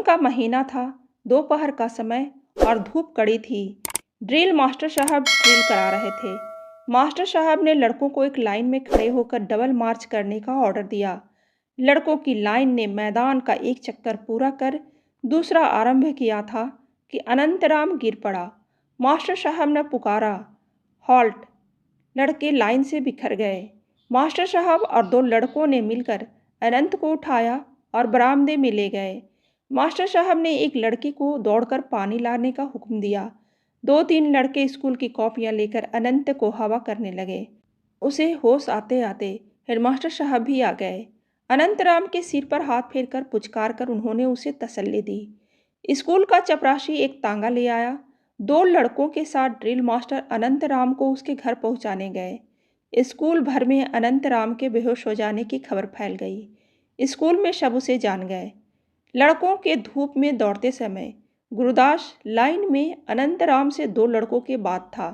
का महीना था, दोपहर का समय और धूप कड़ी थी। ड्रिल मास्टर साहब ड्रिल करा रहे थे। मास्टर साहब ने लड़कों को एक लाइन में खड़े होकर डबल मार्च करने का ऑर्डर दिया। लड़कों की लाइन ने मैदान का एक चक्कर पूरा कर दूसरा आरंभ किया था कि अनंतराम गिर पड़ा। मास्टर साहब ने पुकारा, हॉल्ट! लड़के लाइन से बिखर गए। मास्टर साहब और दो लड़कों ने मिलकर अनंत को उठाया और बरामदे में ले गए। मास्टर साहब ने एक लड़की को दौड़कर पानी लाने का हुक्म दिया। 2-3 लड़के स्कूल की कॉपियां लेकर अनंत को हवा करने लगे। उसे होश आते आते हेडमास्टर साहब भी आ गए। अनंतराम के सिर पर हाथ फेरकर पुचकार कर उन्होंने उसे तसल्ली दी। स्कूल का चपरासी एक तांगा ले आया। 2 लड़कों के साथ ड्रिल मास्टर अनंतराम को उसके घर पहुंचाने गए। स्कूल भर में अनंतराम के बेहोश हो जाने की खबर फैल गई। स्कूल में सब उसे जान गए। लड़कों के धूप में दौड़ते समय गुरुदास लाइन में अनंतराम से 2 लड़कों के बाद था।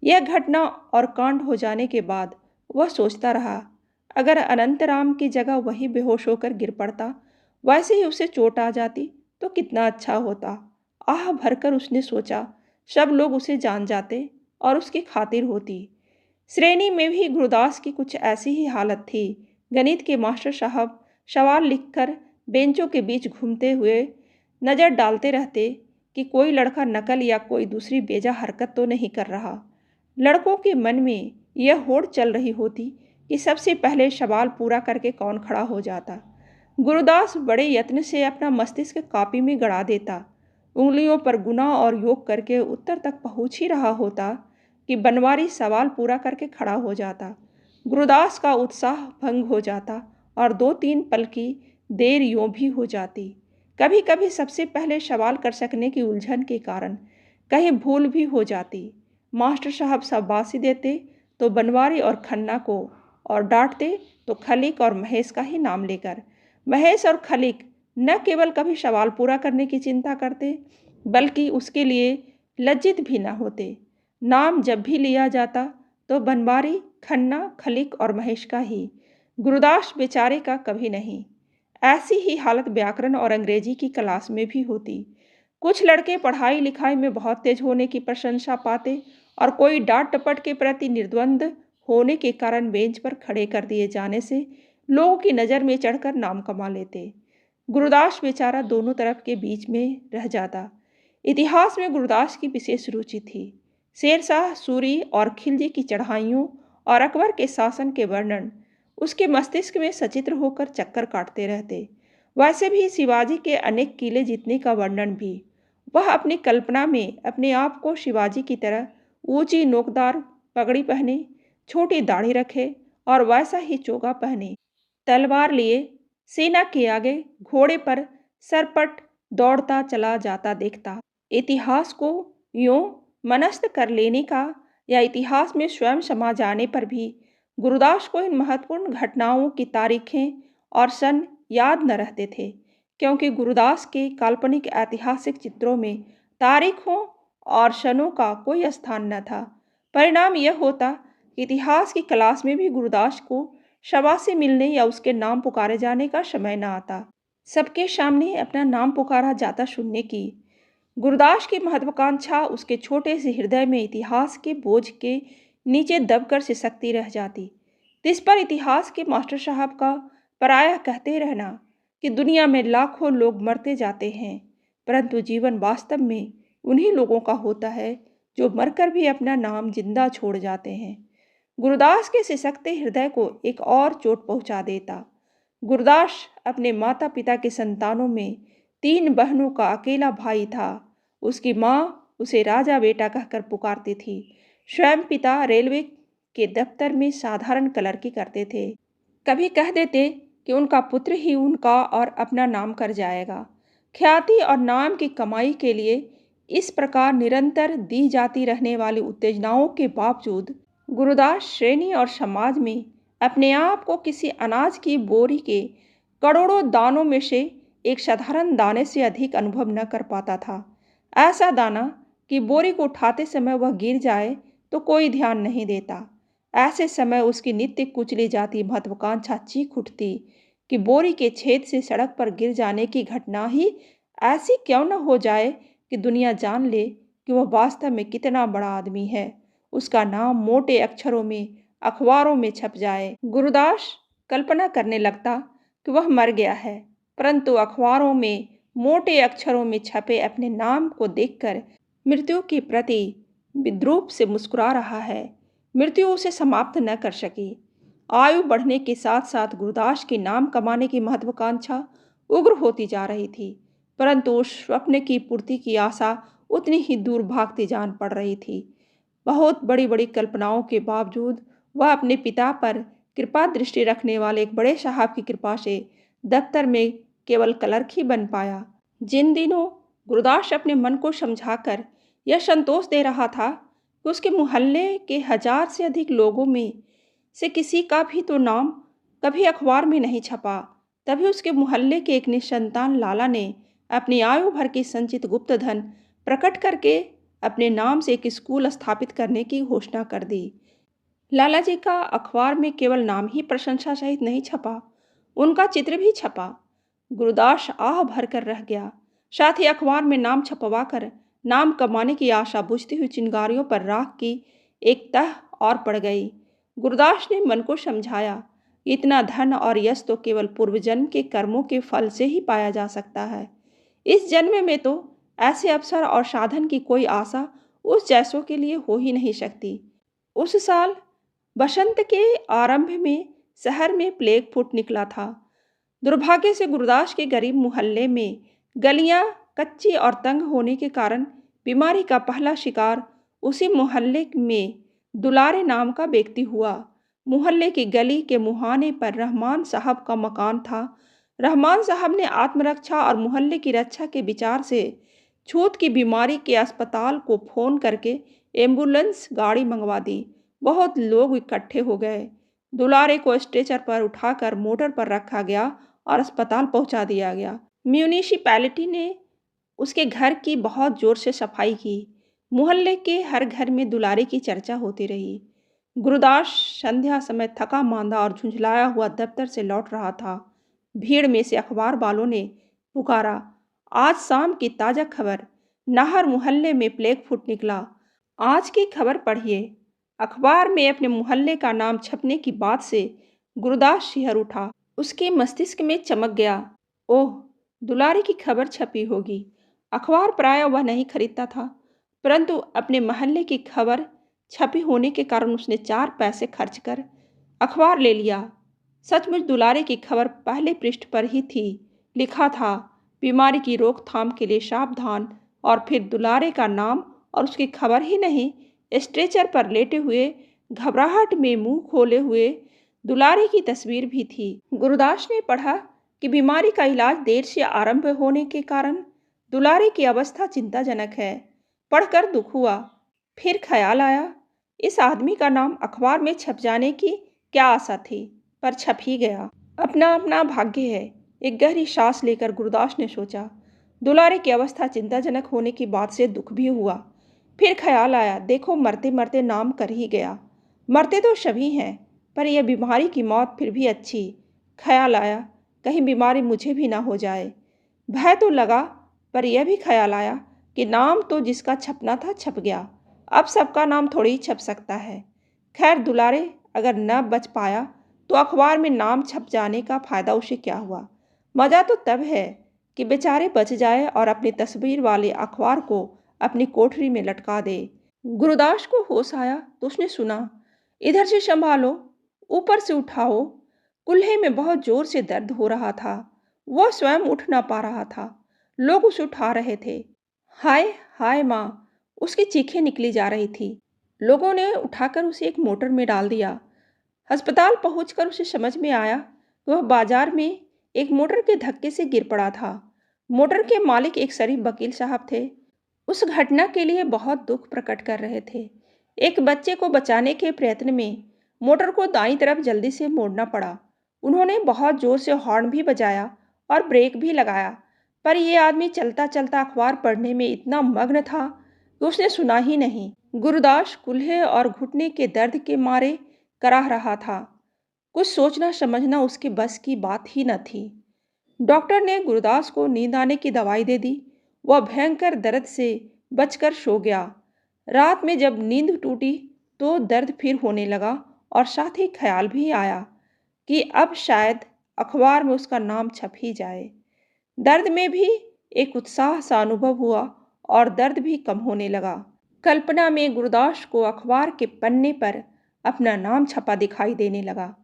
यह घटना और कांड हो जाने के बाद वह सोचता रहा, अगर अनंतराम की जगह वही बेहोश होकर गिर पड़ता, वैसे ही उसे चोट आ जाती तो कितना अच्छा होता। आह भरकर उसने सोचा, सब लोग उसे जान जाते और उसकी खातिर होती। श्रेणी में भी गुरुदास की कुछ ऐसी ही हालत थी। गणित के मास्टर साहब सवाल लिखकर बेंचों के बीच घूमते हुए नज़र डालते रहते कि कोई लड़का नकल या कोई दूसरी बेजा हरकत तो नहीं कर रहा। लड़कों के मन में यह होड़ चल रही होती कि सबसे पहले सवाल पूरा करके कौन खड़ा हो जाता। गुरुदास बड़े यत्न से अपना मस्तिष्क कॉपी में गड़ा देता। उंगलियों पर गुना और योग करके उत्तर तक पहुंच ही रहा होता कि बनवारी सवाल पूरा करके खड़ा हो जाता। गुरुदास का उत्साह भंग हो जाता और 2-3 पल की देर यूं भी हो जाती। कभी कभी सबसे पहले सवाल कर सकने की उलझन के कारण कहीं भूल भी हो जाती। मास्टर साहब शाबाशी देते तो बनवारी और खन्ना को और डांटते तो खलीक और महेश का ही नाम लेकर। महेश और खलीक न केवल कभी सवाल पूरा करने की चिंता करते, बल्कि उसके लिए लज्जित भी न होते। नाम जब भी लिया जाता तो बनवारी, खन्ना, खलीक और महेश का ही, गुरुदास बेचारे का कभी नहीं। ऐसी ही हालत व्याकरण और अंग्रेजी की क्लास में भी होती। कुछ लड़के पढ़ाई लिखाई में बहुत तेज होने की प्रशंसा पाते और कोई डांट टपट के प्रति निर्द्वंद होने के कारण बेंच पर खड़े कर दिए जाने से लोगों की नज़र में चढ़कर नाम कमा लेते। गुरुदास बेचारा दोनों तरफ के बीच में रह जाता। इतिहास में गुरुदास की विशेष रुचि थी। शेरशाह सूरी और खिलजी की चढ़ाइयों और अकबर के शासन के वर्णन उसके मस्तिष्क में सचित्र होकर चक्कर काटते रहते। वैसे भी शिवाजी के अनेक किले जीतने का वर्णन भी। वह अपनी कल्पना में अपने आप को शिवाजी की तरह ऊंची नोकदार पगड़ी पहने, छोटी दाढ़ी रखे और वैसा ही चोगा पहने, तलवार लिए सेना के आगे घोड़े पर सरपट दौड़ता चला जाता देखता। इतिहास को यूं मनस्थ कर लेने का या इतिहास में स्वयं समा जाने पर भी गुरुदास को इन महत्वपूर्ण घटनाओं की तारीखें और सन याद न रहते थे, क्योंकि गुरुदास के काल्पनिक ऐतिहासिक चित्रों में तारीखों और सनों का कोई स्थान न था। परिणाम यह होता कि इतिहास की क्लास में भी गुरुदास को शाबाशी मिलने या उसके नाम पुकारे जाने का समय न आता। सबके सामने अपना नाम पुकारा जाता सुनने की गुरुदास की महत्वाकांक्षा उसके छोटे से हृदय में इतिहास के बोझ के नीचे दबकर सिसकती रह जाती। इस पर इतिहास के मास्टर साहब का प्रायः कहते रहना कि दुनिया में लाखों लोग मरते जाते हैं, परंतु जीवन वास्तव में उन्हीं लोगों का होता है जो मरकर भी अपना नाम जिंदा छोड़ जाते हैं, गुरुदास के सिसकते हृदय को एक और चोट पहुंचा देता। गुरुदास अपने माता पिता के संतानों में 3 बहनों का अकेला भाई था। उसकी माँ उसे राजा बेटा कहकर पुकारती थी। स्वयं पिता रेलवे के दफ्तर में साधारण क्लर्की करते थे। कभी कह देते कि उनका पुत्र ही उनका और अपना नाम कर जाएगा। ख्याति और नाम की कमाई के लिए इस प्रकार निरंतर दी जाती रहने वाली उत्तेजनाओं के बावजूद गुरुदास श्रेणी और समाज में अपने आप को किसी अनाज की बोरी के करोड़ों दानों में से एक साधारण दाने से अधिक अनुभव न कर पाता था। ऐसा दाना कि बोरी को उठाते समय वह गिर जाए तो कोई ध्यान नहीं देता। ऐसे समय उसकी नित्य कुचली जाती महत्वाकांक्षा चीख उठती कि बोरी के छेद से सड़क पर गिर जाने की घटना ही ऐसी क्यों न हो जाए कि दुनिया जान ले कि वह वास्तव में कितना बड़ा आदमी है। उसका नाम मोटे अक्षरों में अखबारों में छप जाए। गुरुदास कल्पना करने लगता कि वह मर गया है, परंतु अखबारों में मोटे अक्षरों में छपे अपने नाम को देखकर मृत्यु के प्रति विद्रूप से मुस्कुरा रहा है। मृत्यु उसे समाप्त न कर सकी। आयु बढ़ने के साथ साथ गुरुदास की नाम कमाने की महत्वाकांक्षा उग्र होती जा रही थी, परंतु उस स्वप्न की पूर्ति की आशा उतनी ही दूर भागती जान पड़ रही थी। बहुत बड़ी बड़ी कल्पनाओं के बावजूद वह अपने पिता पर कृपा दृष्टि रखने वाले एक बड़े साहब की कृपा से दफ्तर में केवल क्लर्क ही बन पाया। जिन दिनों गुरुदास अपने मन को समझाकर यह संतोष दे रहा था कि उसके मोहल्ले के 1000 से अधिक लोगों में से किसी का भी तो नाम कभी अखबार में नहीं छपा, तभी उसके मोहल्ले के एक निसंतान लाला ने अपनी आयु भर की संचित गुप्त धन प्रकट करके अपने नाम से एक स्कूल स्थापित करने की घोषणा कर दी। लाला जी का अखबार में केवल नाम ही प्रशंसा सहित नहीं छपा, उनका चित्र भी छपा। गुरुदास आह भर कर रह गया। साथ ही अखबार में नाम छपवा कर नाम कमाने की आशा बुझती हुई चिंगारियों पर राख की एक तह और पड़ गई। गुरुदास ने मन को समझाया, इतना धन और यश तो केवल पूर्व जन्म के कर्मों के फल से ही पाया जा सकता है। इस जन्म में तो ऐसे अवसर और साधन की कोई आशा उस जैसों के लिए हो ही नहीं सकती। उस साल बसंत के आरंभ में शहर में प्लेग फुट निकला था। दुर्भाग्य से गुरुदास के गरीब मोहल्ले में गलियां कच्ची और तंग होने के कारण बीमारी का पहला शिकार उसी मोहल्ले में दुलारे नाम का व्यक्ति हुआ। मोहल्ले की गली के मुहाने पर रहमान साहब का मकान था। रहमान साहब ने आत्मरक्षा और मोहल्ले की रक्षा के विचार से छूत की बीमारी के अस्पताल को फोन करके एम्बुलेंस गाड़ी मंगवा दी। बहुत लोग इकट्ठे हो गए। दुलारे को स्ट्रेचर पर उठाकर मोटर पर रखा गया और अस्पताल पहुंचा दिया गया। म्यूनिसिपैलिटी ने उसके घर की बहुत जोर से सफाई की। मोहल्ले के हर घर में दुलारे की चर्चा होती रही। गुरुदास संध्या समय थका मांदा और झुंझलाया हुआ दफ्तर से लौट रहा था। भीड़ में से अखबार वालों ने पुकारा, आज शाम की ताज़ा खबर, नाहर मोहल्ले में प्लेग फुट निकला। आज की खबर पढ़िए। अखबार में अपने मोहल्ले का नाम छपने की बात से गुरुदास शिहर उठा। उसके मस्तिष्क में चमक गया, ओह, दुलारे की खबर छपी होगी। अखबार प्रायः वह नहीं खरीदता था, परंतु अपने मोहल्ले की खबर छपी होने के कारण उसने 4 पैसे खर्च कर अखबार ले लिया। सचमुच दुलारे की खबर पहले पृष्ठ पर ही थी। लिखा था, बीमारी की रोकथाम के लिए सावधान, और फिर दुलारे का नाम और उसकी खबर ही नहीं, स्ट्रेचर पर लेटे हुए घबराहट में मुंह खोले हुए दुलारे की तस्वीर भी थी। गुरुदास ने पढ़ा कि बीमारी का इलाज देर से आरंभ होने के कारण दुलारे की अवस्था चिंताजनक है। पढ़कर दुख हुआ। फिर ख्याल आया, इस आदमी का नाम अखबार में छप जाने की क्या आशा थी, पर छप ही गया। अपना अपना भाग्य है। एक गहरी सांस लेकर गुरुदास ने सोचा। दुलारे की अवस्था चिंताजनक होने की बात से दुख भी हुआ। फिर ख्याल आया, देखो मरते मरते नाम कर ही गया। मरते तो सभी हैं, पर यह बीमारी की मौत फिर भी अच्छी। ख्याल आया, कहीं बीमारी मुझे भी ना हो जाए। भय तो लगा, पर यह भी ख्याल आया कि नाम तो जिसका छपना था छप गया, अब सबका नाम थोड़ी ही छप सकता है। खैर, दुलारे अगर न बच पाया तो अखबार में नाम छप जाने का फायदा उसे क्या हुआ। मज़ा तो तब है कि बेचारे बच जाए और अपनी तस्वीर वाले अखबार को अपनी कोठरी में लटका दे। गुरुदास को होश आया तो उसने सुना, इधर से संभालो, ऊपर से उठाओ। कुल्हे में बहुत जोर से दर्द हो रहा था। वह स्वयं उठ ना पा रहा था। लोग उसे उठा रहे थे। हाय हाय माँ, उसकी चीखें निकली जा रही थी। लोगों ने उठाकर उसे एक मोटर में डाल दिया। अस्पताल पहुंचकर उसे समझ में आया कि वह बाजार में एक मोटर के धक्के से गिर पड़ा था। मोटर के मालिक एक शरीफ वकील साहब थे। उस घटना के लिए बहुत दुख प्रकट कर रहे थे। एक बच्चे को बचाने के प्रयत्न में मोटर को दाईं तरफ जल्दी से मोड़ना पड़ा। उन्होंने बहुत जोर से हॉर्न भी बजाया और ब्रेक भी लगाया, पर यह आदमी चलता चलता अखबार पढ़ने में इतना मग्न था कि उसने सुना ही नहीं। गुरुदास कुल्हे और घुटने के दर्द के मारे कराह रहा था। कुछ सोचना समझना उसके बस की बात ही न थी। डॉक्टर ने गुरदास को नींद आने की दवाई दे दी। वह भयंकर दर्द से बचकर सो गया। रात में जब नींद टूटी तो दर्द फिर होने लगा और साथ ही ख्याल भी आया कि अब शायद अखबार में उसका नाम छप ही जाए। दर्द में भी एक उत्साह सा अनुभव हुआ और दर्द भी कम होने लगा। कल्पना में गुरदास को अखबार के पन्ने पर अपना नाम छपा दिखाई देने लगा।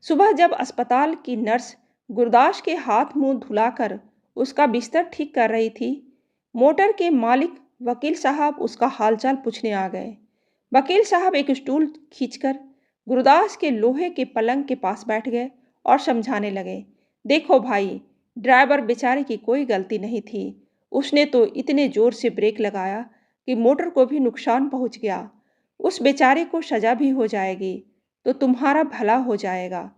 सुबह जब अस्पताल की नर्स गुरदास के हाथ मुंह धुलाकर उसका बिस्तर ठीक कर रही थी, मोटर के मालिक वकील साहब उसका हालचाल पूछने आ गए। वकील साहब एक स्टूल खींचकर गुरदास के लोहे के पलंग के पास बैठ गए और समझाने लगे, देखो भाई, ड्राइवर बेचारे की कोई गलती नहीं थी। उसने तो इतने जोर से ब्रेक लगाया कि मोटर को भी नुकसान पहुंच गया। उस बेचारे को सजा भी हो जाएगी तो तुम्हारा भला हो जाएगा।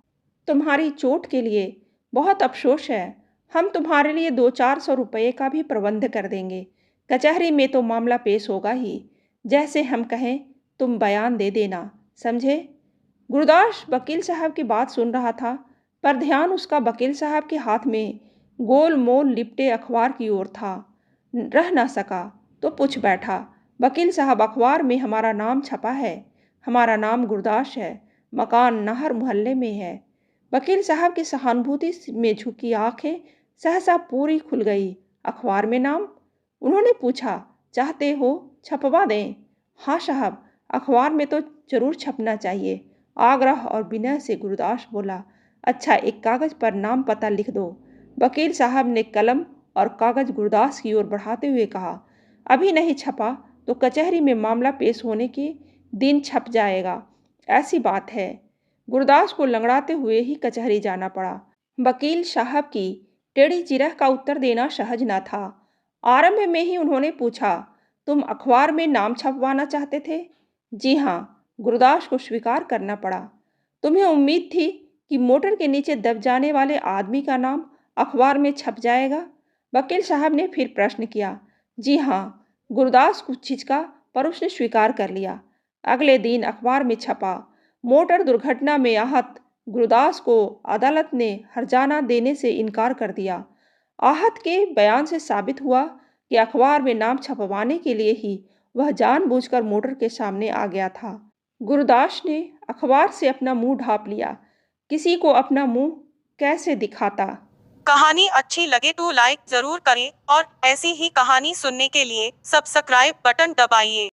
तुम्हारी चोट के लिए बहुत अफसोस है। हम तुम्हारे लिए 200-400 रुपये का भी प्रबंध कर देंगे। कचहरी में तो मामला पेश होगा ही। जैसे हम कहें तुम बयान दे देना, समझे? गुरदास वकील साहब की बात सुन रहा था, पर ध्यान उसका वकील साहब के हाथ में गोल मोल लिपटे अखबार की ओर था। रह ना सका तो पूछ बैठा, वकील साहब, अखबार में हमारा नाम छपा है। हमारा नाम गुरदास है। मकान नाहर मोहल्ले में है। वकील साहब की सहानुभूति में झुकी आंखें सहसा पूरी खुल गई। अखबार में नाम? उन्होंने पूछा, चाहते हो छपवा दें? हाँ साहब, अखबार में तो जरूर छपना चाहिए, आग्रह और विनय से गुरदास बोला। अच्छा, एक कागज पर नाम पता लिख दो। वकील साहब ने कलम और कागज गुरदास की ओर बढ़ाते हुए कहा, अभी नहीं छपा तो कचहरी में मामला पेश होने के दिन छप जाएगा। ऐसी बात है। गुरदास को लंगड़ाते हुए ही कचहरी जाना पड़ा। वकील साहब की टेढ़ी जिरह का उत्तर देना सहज न था। आरंभ में ही उन्होंने पूछा, तुम अखबार में नाम छपवाना चाहते थे? जी हाँ, गुरदास को स्वीकार करना पड़ा। तुम्हें उम्मीद थी कि मोटर के नीचे दब जाने वाले आदमी का नाम अखबार में छप जाएगा? वकील साहब ने फिर प्रश्न किया। जी हाँ, गुरदास कुछ झिझका पर उसने स्वीकार कर लिया। अगले दिन अखबार में छपा, मोटर दुर्घटना में आहत गुरदास को अदालत ने हर्जाना देने से इनकार कर दिया। आहत के बयान से साबित हुआ कि अखबार में नाम छपवाने के लिए ही वह जानबूझकर मोटर के सामने आ गया था। गुरदास ने अखबार से अपना मुंह ढांप लिया। किसी को अपना मुंह कैसे दिखाता? कहानी अच्छी लगे तो लाइक जरूर करें और ऐसी ही कहानी सुनने के लिए सब्सक्राइब बटन दबाइए।